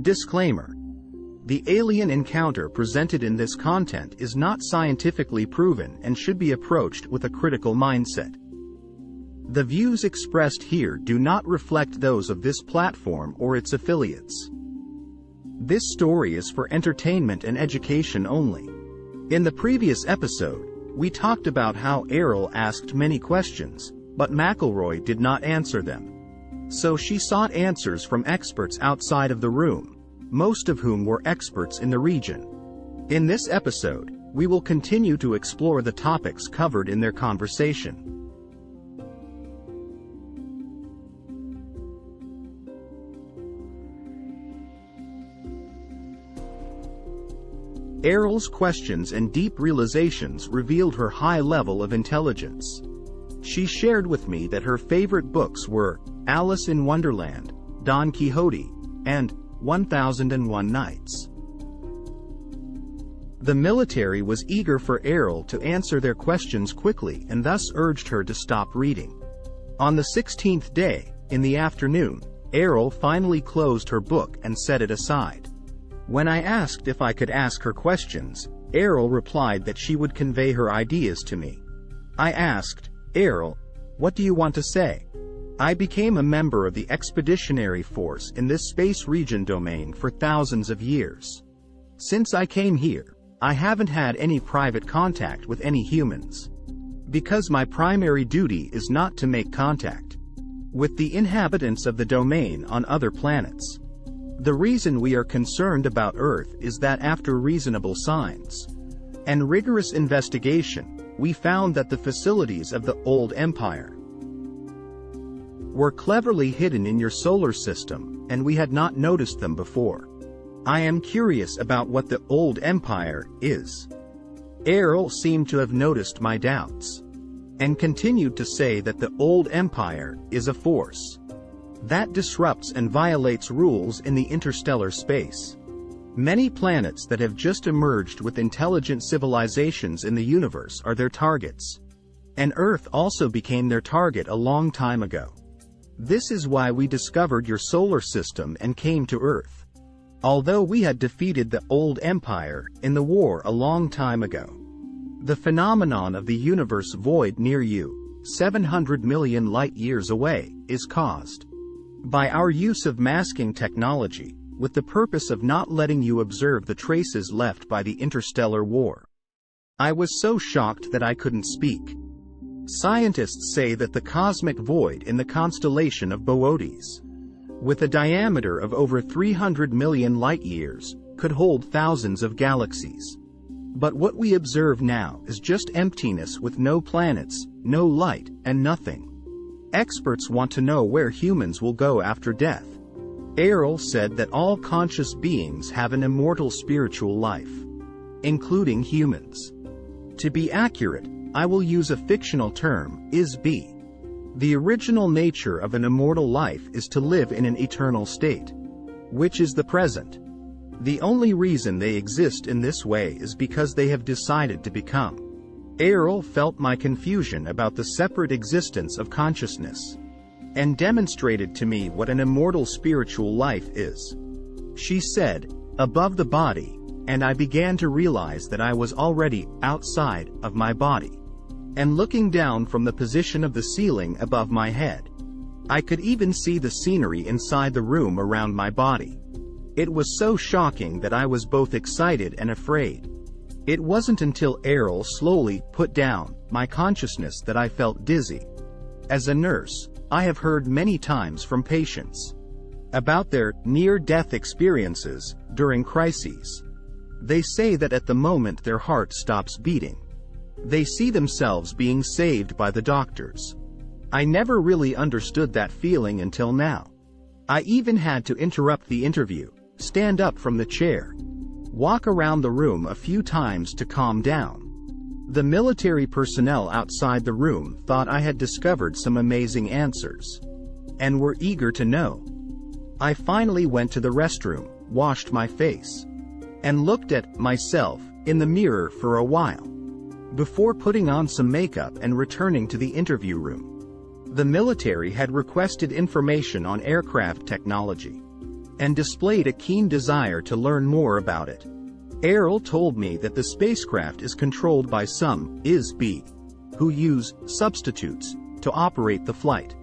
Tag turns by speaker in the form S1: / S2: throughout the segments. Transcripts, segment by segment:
S1: Disclaimer: the alien encounter presented in this content is not scientifically proven and should be approached with a critical mindset. The views expressed here do not reflect those of this platform or its affiliates. This story is for entertainment and education only. In the previous episode, we talked about how Errol asked many questions, but MacElroy did not answer them. So she sought answers from experts outside of the room, most of whom were experts in the region. In this episode, we will continue to explore the topics covered in their conversation. Errol's questions and deep realizations revealed her high level of intelligence. She shared with me that her favorite books were Alice in Wonderland, Don Quixote, and 1001 Nights. The military was eager for Airl to answer their questions quickly and thus urged her to stop reading. On the 16th day, in the afternoon, Airl finally closed her book and set it aside. When I asked if I could ask her questions, Errol replied that she would convey her ideas to me. I asked, "Errol, what do you want to say?" I became a member of the expeditionary force in this space region domain for thousands of years. Since I came here, I haven't had any private contact with any humans. Because my primary duty is not to make contact with the inhabitants of the domain on other planets. The reason we are concerned about Earth is that after reasonable science and rigorous investigation, we found that the facilities of the old empire were cleverly hidden in your solar system, and we had not noticed them before. I am curious about what the old empire is. Errol seemed to have noticed my doubts, and continued to say that the old empire is a force that disrupts and violates rules in the interstellar space. Many planets that have just emerged with intelligent civilizations in the universe are their targets. And Earth also became their target a long time ago. This is why we discovered your solar system and came to Earth. Although we had defeated the old empire in the war a long time ago. The phenomenon of the universe void near you, 700 million light-years away, is caused by our use of masking technology, with the purpose of not letting you observe the traces left by the interstellar war. I was so shocked that I couldn't speak. Scientists say that the cosmic void in the constellation of Boötes, with a diameter of over 300 million light-years, could hold thousands of galaxies. But what we observe now is just emptiness with no planets, no light, and nothing. Experts want to know where humans will go after death. Errol said that all conscious beings have an immortal spiritual life, including humans. To be accurate, I will use a fictional term, is-be. The original nature of an immortal life is to live in an eternal state, which is the present. The only reason they exist in this way is because they have decided to become. Errol felt my confusion about the separate existence of consciousness, and demonstrated to me what an immortal spiritual life is. She said, "Above the body," and I began to realize that I was already outside of my body. And looking down from the position of the ceiling above my head, I could even see the scenery inside the room around my body. It was so shocking that I was both excited and afraid. It wasn't until Errol slowly put down my consciousness that I felt dizzy. As a nurse, I have heard many times from patients about their near-death experiences during crises. They say that at the moment their heart stops beating, they see themselves being saved by the doctors. I never really understood that feeling until now. I even had to interrupt the interview, stand up from the chair, walk around the room a few times to calm down. The military personnel outside the room thought I had discovered some amazing answers, and were eager to know. I finally went to the restroom, washed my face, and looked at myself in the mirror for a while, before putting on some makeup and returning to the interview room. The military had requested information on aircraft technology. and displayed a keen desire to learn more about it. Errol told me that the spacecraft is controlled by some ISB, who use substitutes to operate the flight.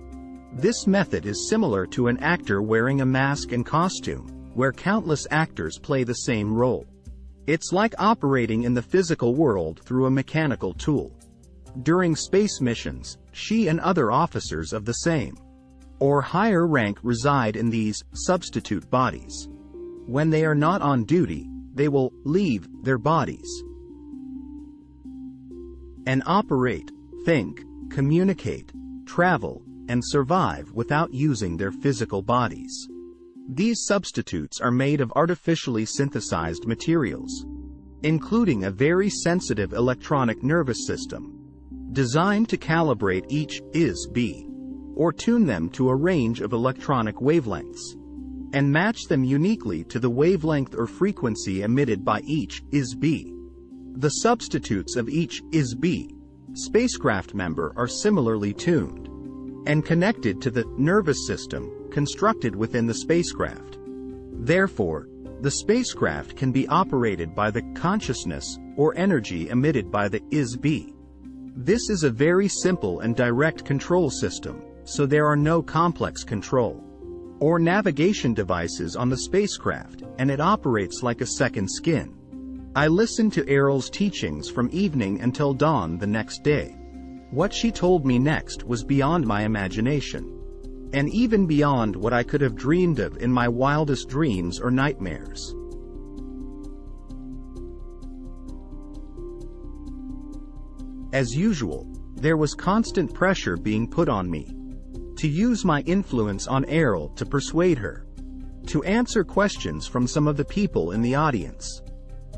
S1: This method is similar to an actor wearing a mask and costume, where countless actors play the same role. It's like operating in the physical world through a mechanical tool. During space missions, she and other officers of the same or higher rank reside in these substitute bodies. When they are not on duty, they will leave their bodies and operate, think, communicate, travel, and survive without using their physical bodies. These substitutes are made of artificially synthesized materials, including a very sensitive electronic nervous system, designed to calibrate each ISB, or tune them to a range of electronic wavelengths, and match them uniquely to the wavelength or frequency emitted by each ISB. The substitutes of each ISB spacecraft member are similarly tuned and connected to the nervous system constructed within the spacecraft. Therefore, the spacecraft can be operated by the consciousness or energy emitted by the ISB. This is a very simple and direct control system, so there are no complex control or navigation devices on the spacecraft, and it operates like a second skin. I listened to Errol's teachings from evening until dawn the next day. What she told me next was beyond my imagination, and even beyond what I could have dreamed of in my wildest dreams or nightmares. As usual, there was constant pressure being put on me to use my influence on Errol to persuade her to answer questions from some of the people in the audience.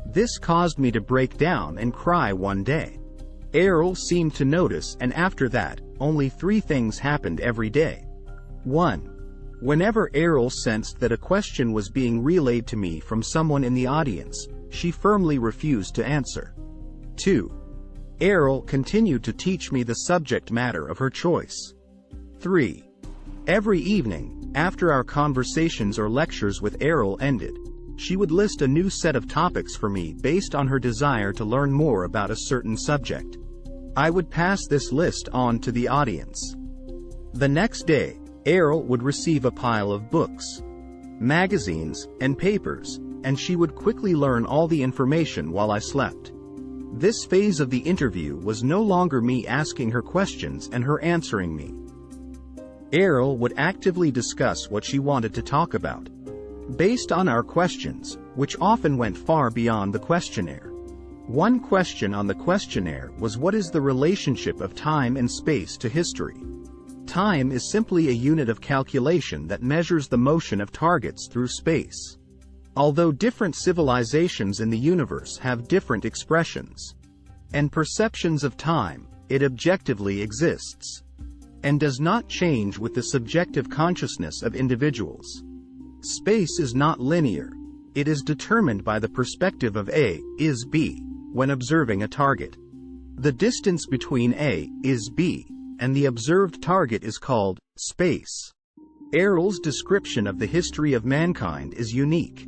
S1: This caused me to break down and cry one day. Errol seemed to notice, and after that, only 3 things happened every day. 1. Whenever Errol sensed that a question was being relayed to me from someone in the audience, she firmly refused to answer. 2. Errol continued to teach me the subject matter of her choice. 3. Every evening, after our conversations or lectures with Errol ended, she would list a new set of topics for me based on her desire to learn more about a certain subject. I would pass this list on to the audience. The next day, Errol would receive a pile of books, magazines, and papers, and she would quickly learn all the information while I slept. This phase of the interview was no longer me asking her questions and her answering me. Errol would actively discuss what she wanted to talk about, based on our questions, which often went far beyond the questionnaire. One question on the questionnaire was, what is the relationship of time and space to history? Time is simply a unit of calculation that measures the motion of targets through space. Although different civilizations in the universe have different expressions and perceptions of time, it objectively exists and does not change with the subjective consciousness of individuals. Space is not linear. It is determined by the perspective of A is B when observing a target. The distance between A is B and the observed target is called space. Errol's description of the history of mankind is unique.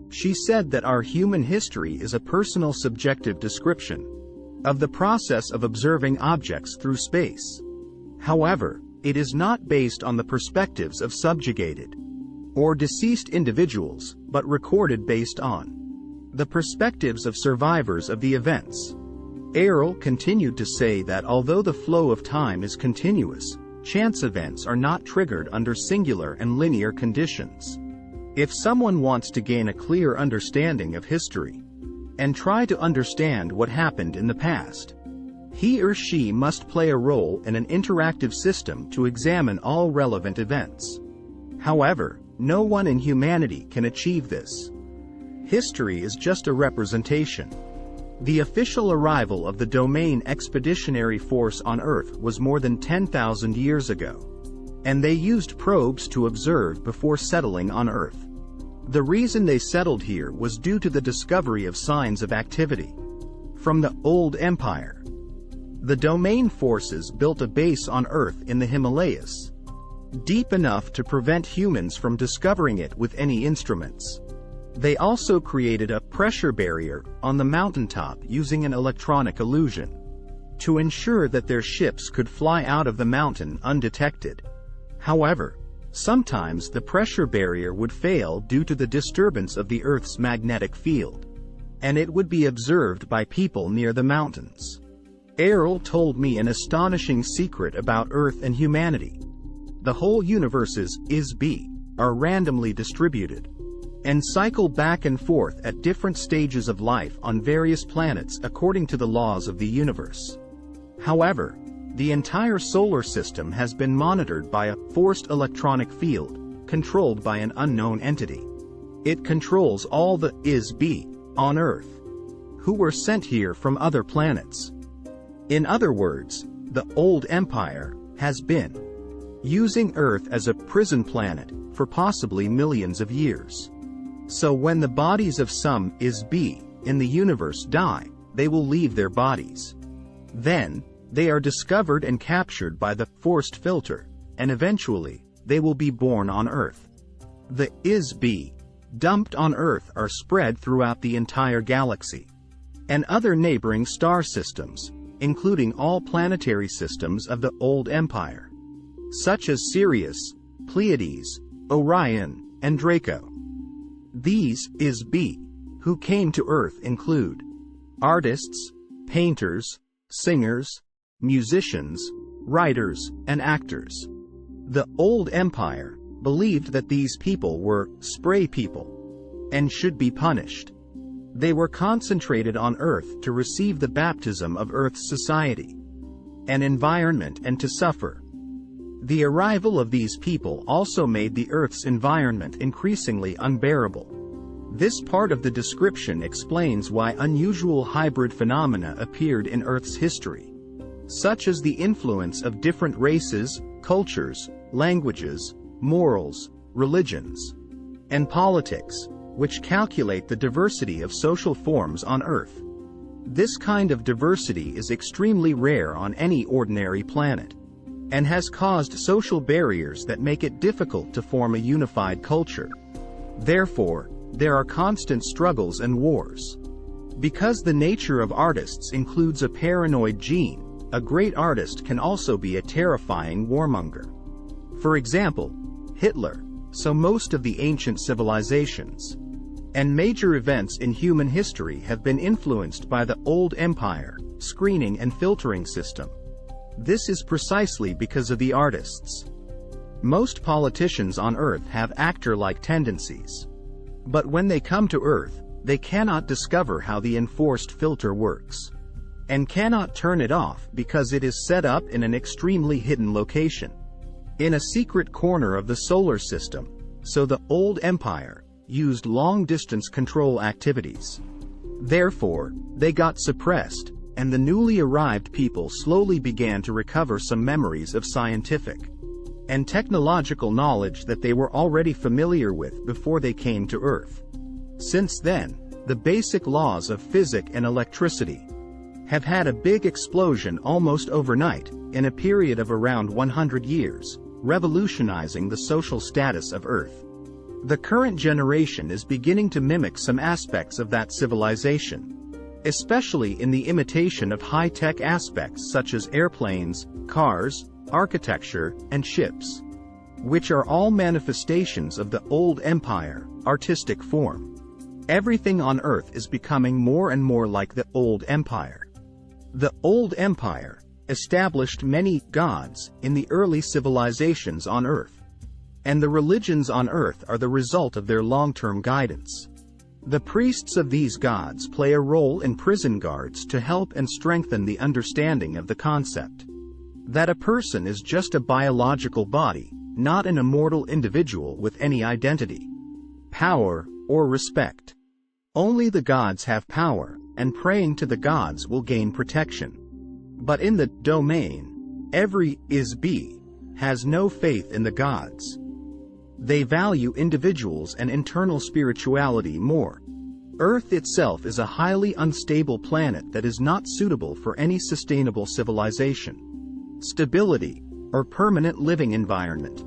S1: She said that our human history is a personal subjective description of the process of observing objects through space. However, it is not based on the perspectives of subjugated or deceased individuals, but recorded based on the perspectives of survivors of the events. Errol continued to say that although the flow of time is continuous, chance events are not triggered under singular and linear conditions. If someone wants to gain a clear understanding of history and try to understand what happened in the past, he or she must play a role in an interactive system to examine all relevant events. However, no one in humanity can achieve this. History is just a representation. The official arrival of the Domain Expeditionary Force on Earth was more than 10,000 years ago, and they used probes to observe before settling on Earth. The reason they settled here was due to the discovery of signs of activity from the Old Empire. The Domain forces built a base on Earth in the Himalayas. deep enough to prevent humans from discovering it with any instruments. They also created a pressure barrier on the mountaintop using an electronic illusion to ensure that their ships could fly out of the mountain undetected. However, sometimes the pressure barrier would fail due to the disturbance of the Earth's magnetic field, and it would be observed by people near the mountains. Errol told me an astonishing secret about Earth and humanity. The whole universe's is-be are randomly distributed and cycle back and forth at different stages of life on various planets according to the laws of the universe. However, the entire solar system has been monitored by a forced electronic field, controlled by an unknown entity. It controls all the is-be on Earth, who were sent here from other planets. In other words, the old empire has been using Earth as a prison planet for possibly millions of years. So when the bodies of some is-be in the universe die, they will leave their bodies. Then, they are discovered and captured by the forced filter, and eventually, they will be born on Earth. The is-be dumped on Earth are spread throughout the entire galaxy and other neighboring star systems, including all planetary systems of the old empire, such as Sirius, Pleiades, Orion, and Draco. These is-be who came to Earth include artists, painters, singers, musicians, writers, and actors. The old empire believed that these people were spray people and should be punished. They were concentrated on Earth to receive the baptism of Earth's society and environment and to suffer. The arrival of these people also made the Earth's environment increasingly unbearable. This part of the description explains why unusual hybrid phenomena appeared in Earth's history, such as the influence of different races, cultures, languages, morals, religions, and politics, which calculate the diversity of social forms on Earth. This kind of diversity is extremely rare on any ordinary planet, and has caused social barriers that make it difficult to form a unified culture. Therefore, there are constant struggles and wars. Because the nature of artists includes a paranoid gene, a great artist can also be a terrifying warmonger. For example, Hitler, so most of the ancient civilizations and major events in human history have been influenced by the old empire, screening and filtering system. This is precisely because of the artists. Most politicians on Earth have actor-like tendencies. But when they come to Earth, they cannot discover how the enforced filter works, and cannot turn it off because it is set up in an extremely hidden location, in a secret corner of the solar system. So the old empire used long-distance control activities. Therefore, they got suppressed, and the newly arrived people slowly began to recover some memories of scientific and technological knowledge that they were already familiar with before they came to Earth. Since then, the basic laws of physics and electricity have had a big explosion almost overnight, in a period of around 100 years, revolutionizing the social status of Earth. The current generation is beginning to mimic some aspects of that civilization, especially in the imitation of high-tech aspects such as airplanes, cars, architecture, and ships, which are all manifestations of the old empire, artistic form. Everything on Earth is becoming more and more like the old empire. The old empire established many gods in the early civilizations on Earth, and the religions on Earth are the result of their long-term guidance. The priests of these gods play a role in prison guards to help and strengthen the understanding of the concept that a person is just a biological body, not an immortal individual with any identity, power, or respect. Only the gods have power, and praying to the gods will gain protection. But in the domain, every is-be has no faith in the gods. They value individuals and internal spirituality more. Earth itself is a highly unstable planet that is not suitable for any sustainable civilization, stability, or permanent living environment.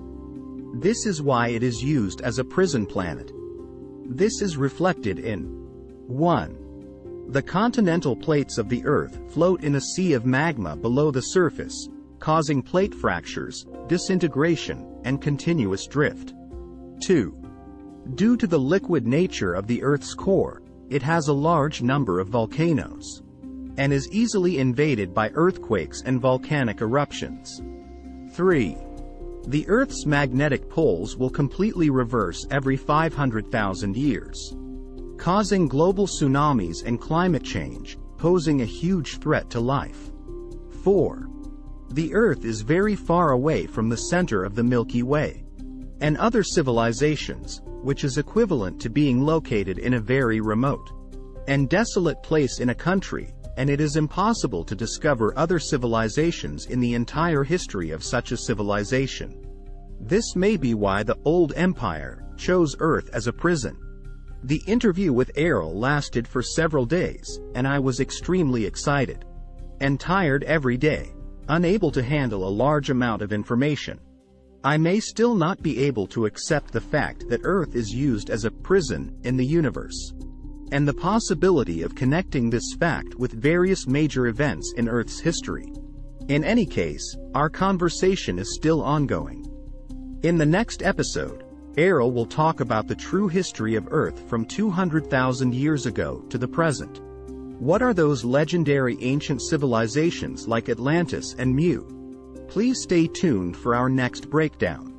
S1: This is why it is used as a prison planet. This is reflected in 1. The continental plates of the Earth float in a sea of magma below the surface, causing plate fractures, disintegration, and continuous drift. 2. Due to the liquid nature of the Earth's core, it has a large number of volcanoes, and is easily invaded by earthquakes and volcanic eruptions. 3. The Earth's magnetic poles will completely reverse every 500,000 years, causing global tsunamis and climate change, posing a huge threat to life. 4. The Earth is very far away from the center of the Milky Way and other civilizations, which is equivalent to being located in a very remote and desolate place in a country, and it is impossible to discover other civilizations in the entire history of such a civilization. This may be why the old empire chose Earth as a prison. The interview with Errol lasted for several days, and I was extremely excited and tired every day, unable to handle a large amount of information. I may still not be able to accept the fact that Earth is used as a prison in the universe, and the possibility of connecting this fact with various major events in Earth's history. In any case, our conversation is still ongoing. In the next episode, Errol will talk about the true history of Earth from 200,000 years ago to the present. What are those legendary ancient civilizations like Atlantis and Mu? Please stay tuned for our next breakdown.